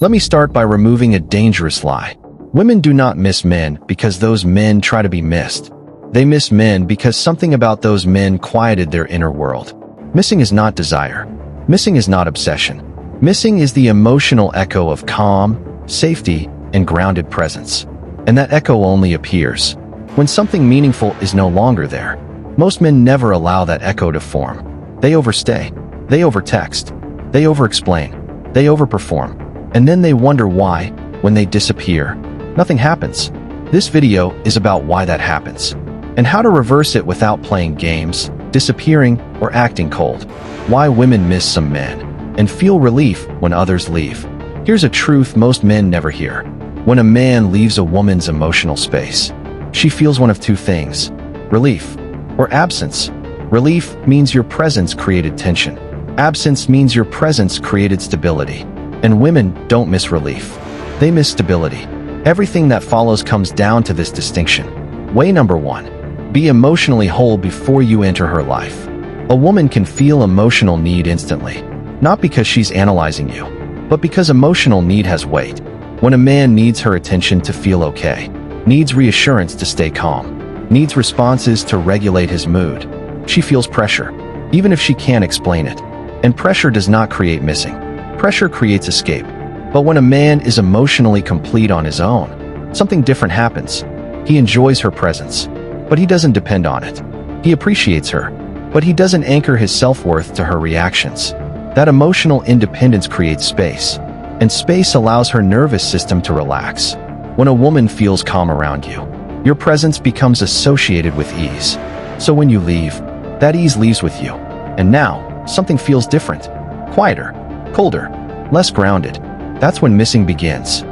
Let me start by removing a dangerous lie. Women do not miss men because those men try to be missed. They miss men because something about those men quieted their inner world. Missing is not desire. Missing is not obsession. Missing is the emotional echo of calm, safety, and grounded presence. And that echo only appears when something meaningful is no longer there. Most men never allow that echo to form. They overstay. They overtext. They overexplain. They overperform. And then they wonder why, when they disappear, nothing happens. This video is about why that happens, and how to reverse it without playing games, disappearing, or acting cold. Why women miss some men, and feel relief when others leave. Here's a truth most men never hear. When a man leaves a woman's emotional space, she feels one of two things: relief or absence. Relief means your presence created tension. Absence means your presence created stability. And women don't miss relief. They miss stability. Everything that follows comes down to this distinction. Way number 1. Be emotionally whole before you enter her life. A woman can feel emotional need instantly, not because she's analyzing you, but because emotional need has weight. When a man needs her attention to feel okay, needs reassurance to stay calm, needs responses to regulate his mood, she feels pressure, even if she can't explain it. And pressure does not create missing. Pressure creates escape. But when a man is emotionally complete on his own, something different happens. He enjoys her presence, but he doesn't depend on it. He appreciates her, but he doesn't anchor his self-worth to her reactions. That emotional independence creates space, and space allows her nervous system to relax. When a woman feels calm around you, your presence becomes associated with ease. So when you leave, that ease leaves with you. And now, something feels different, quieter, colder, less grounded. That's when missing begins.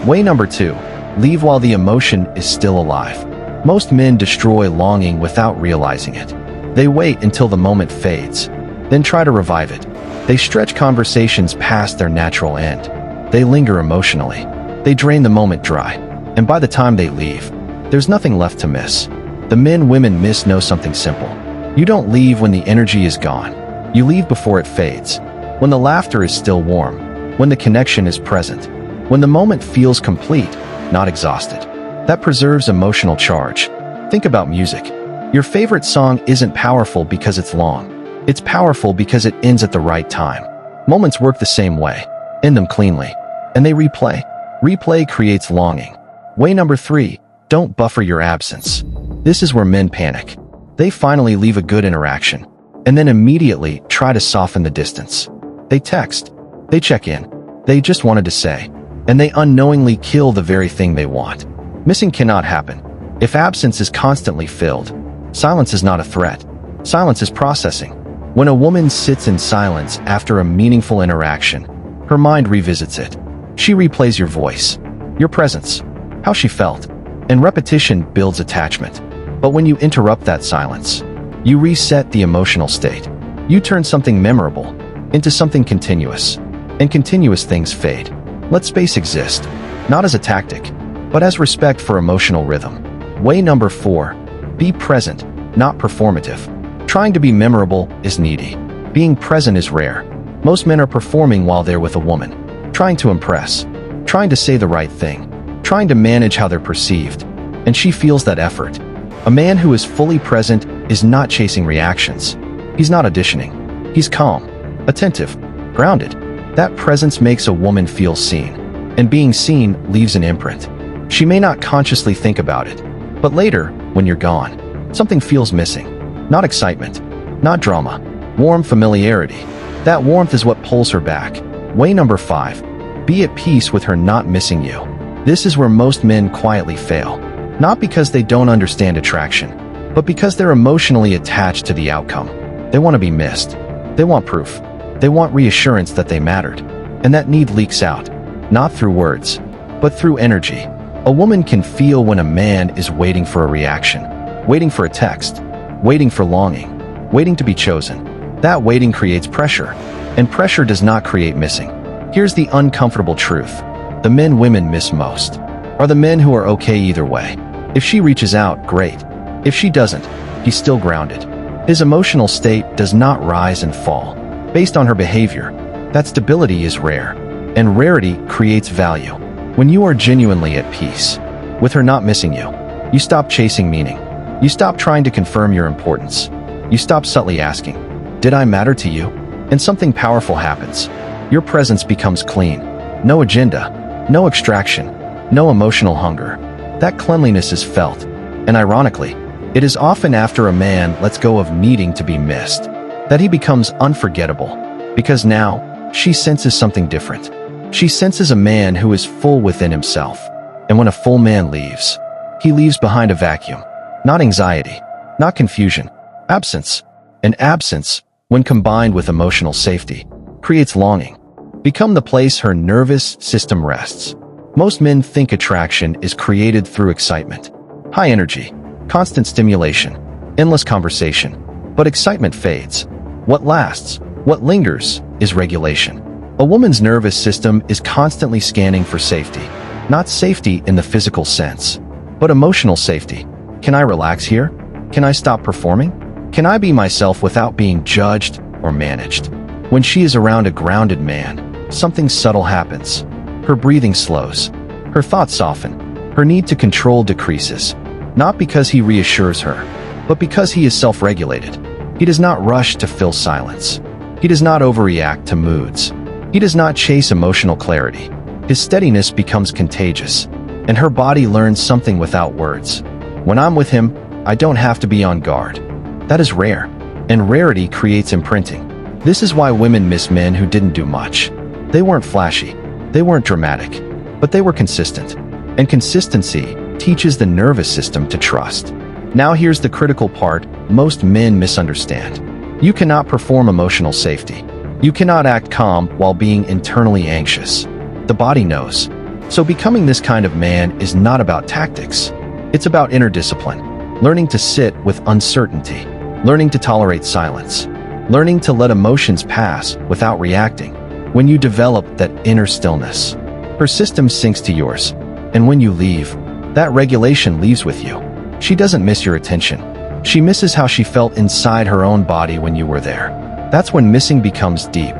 Way number 2. Leave while the emotion is still alive. Most men destroy longing without realizing it. They wait until the moment fades, then try to revive it. They stretch conversations past their natural end. They linger emotionally. They drain the moment dry. And by the time they leave, there's nothing left to miss. The men women miss know something simple. You don't leave when the energy is gone. You leave before it fades. When the laughter is still warm, when the connection is present, when the moment feels complete, not exhausted. That preserves emotional charge. Think about music. Your favorite song isn't powerful because it's long. It's powerful because it ends at the right time. Moments work the same way. End them cleanly. And they replay. Replay creates longing. Way number 3. Don't buffer your absence. This is where men panic. They finally leave a good interaction, and then immediately try to soften the distance. They text. They check in. They just wanted to say. And they unknowingly kill the very thing they want. Missing cannot happen if absence is constantly filled. Silence is not a threat. Silence is processing. When a woman sits in silence after a meaningful interaction, her mind revisits it. She replays your voice, your presence, how she felt, and repetition builds attachment. But when you interrupt that silence, you reset the emotional state. You turn something memorable into something continuous, and continuous things fade. Let space exist, not as a tactic, but as respect for emotional rhythm. Way number 4. Be present, not performative. Trying to be memorable is needy. Being present is rare. Most men are performing while they're with a woman, trying to impress, trying to say the right thing, trying to manage how they're perceived, and she feels that effort. A man who is fully present is not chasing reactions. He's not auditioning. He's calm, attentive, grounded. That presence makes a woman feel seen, and being seen leaves an imprint. She may not consciously think about it, but later, when you're gone, something feels missing. Not excitement, not drama, warm familiarity. That warmth is what pulls her back. Way number 5. Be at peace with her not missing you. This is where most men quietly fail. Not because they don't understand attraction, but because they're emotionally attached to the outcome. They want to be missed. They want proof. They want reassurance that they mattered. And that need leaks out, not through words, but through energy. A woman can feel when a man is waiting for a reaction, waiting for a text, waiting for longing, waiting to be chosen. That waiting creates pressure, and pressure does not create missing. Here's the uncomfortable truth. The men women miss most are the men who are okay either way. If she reaches out, great. If she doesn't, he's still grounded. His emotional state does not rise and fall based on her behavior. That stability is rare. And rarity creates value. When you are genuinely at peace with her not missing you, you stop chasing meaning. You stop trying to confirm your importance. You stop subtly asking, "Did I matter to you?" And something powerful happens. Your presence becomes clean. No agenda, no extraction, no emotional hunger. That cleanliness is felt. And ironically, it is often after a man lets go of needing to be missed that he becomes unforgettable. Because now, she senses something different. She senses a man who is full within himself. And when a full man leaves, he leaves behind a vacuum. Not anxiety, not confusion, absence. And absence, when combined with emotional safety, creates longing. Become the place her nervous system rests. Most men think attraction is created through excitement. High energy, constant stimulation, endless conversation. But excitement fades. What lasts, what lingers, is regulation. A woman's nervous system is constantly scanning for safety. Not safety in the physical sense, but emotional safety. Can I relax here? Can I stop performing? Can I be myself without being judged or managed? When she is around a grounded man, something subtle happens. Her breathing slows. Her thoughts soften. Her need to control decreases. Not because he reassures her, but because he is self-regulated. He does not rush to fill silence. He does not overreact to moods. He does not chase emotional clarity. His steadiness becomes contagious, and her body learns something without words. When I'm with him, I don't have to be on guard. That is rare, and rarity creates imprinting. This is why women miss men who didn't do much. They weren't flashy, they weren't dramatic, but they were consistent. And consistency teaches the nervous system to trust. Now here's the critical part most men misunderstand. You cannot perform emotional safety. You cannot act calm while being internally anxious. The body knows. So becoming this kind of man is not about tactics. It's about inner discipline, learning to sit with uncertainty, learning to tolerate silence, learning to let emotions pass without reacting. When you develop that inner stillness, her system syncs to yours. And when you leave, that regulation leaves with you. She doesn't miss your attention. She misses how she felt inside her own body when you were there. That's when missing becomes deep.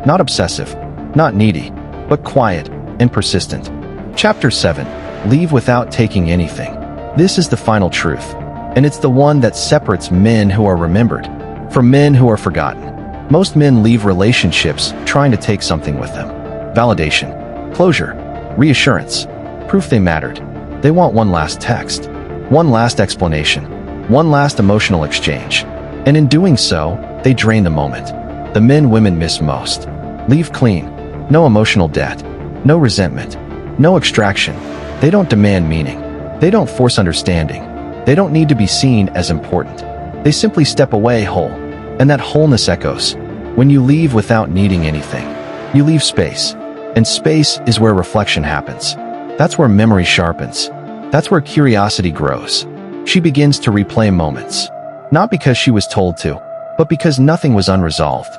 Not obsessive, not needy, but quiet and persistent. Chapter 7. Leave without taking anything. This is the final truth. And it's the one that separates men who are remembered from men who are forgotten. Most men leave relationships trying to take something with them. Validation, closure, reassurance, proof they mattered. They want one last text, one last explanation, one last emotional exchange. And in doing so, they drain the moment. The men women miss most. Leave clean. No emotional debt. No resentment. No extraction. They don't demand meaning. They don't force understanding. They don't need to be seen as important. They simply step away whole. And that wholeness echoes. When you leave without needing anything, you leave space. And space is where reflection happens. That's where memory sharpens. That's where curiosity grows. She begins to replay moments. Not because she was told to, but because nothing was unresolved.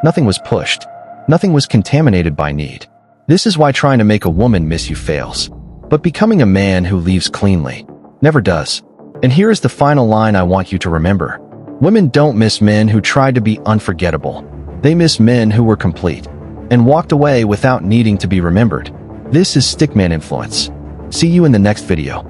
Nothing was pushed. Nothing was contaminated by need. This is why trying to make a woman miss you fails. But becoming a man who leaves cleanly never does. And here is the final line I want you to remember. Women don't miss men who tried to be unforgettable. They miss men who were complete and walked away without needing to be remembered. This is Stickman Influence. See you in the next video.